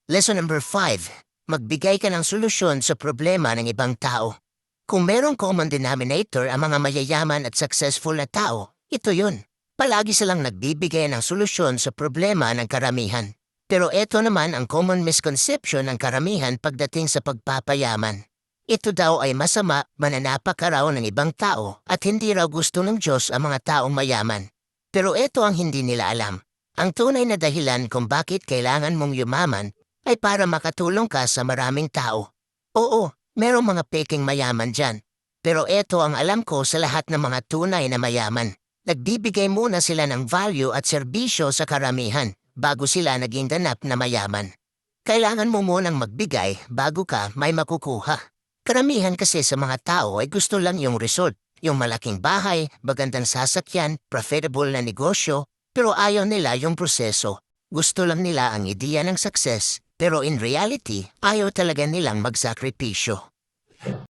Lesson number 5. Magbigay ka ng solusyon sa problema ng ibang tao. Kung merong common denominator ang mga mayayaman at successful na tao, ito yun. Palagi silang nagbibigay ng solusyon sa problema ng karamihan. Pero ito naman ang common misconception ng karamihan pagdating sa pagpapayaman. Ito daw ay masama, mananapa raw ng ibang tao at hindi raw gusto ng Diyos ang mga taong mayaman. Pero ito ang hindi nila alam. Ang tunay na dahilan kung bakit kailangan mong yumaman ay para makatulong ka sa maraming tao. Oo, merong mga peking mayaman dyan. Pero ito ang alam ko sa lahat ng mga tunay na mayaman. Nagbibigay muna sila ng value at serbisyo sa karamihan bago sila naging ganap na mayaman. Kailangan mo munang magbigay bago ka may makukuha. Karamihan kasi sa mga tao ay gusto lang yung result. Yung malaking bahay, magandang sasakyan, profitable na negosyo, pero ayaw nila yung proseso. Gusto lang nila ang ideya ng success, pero in reality, ayaw talaga nilang magsakripisyo.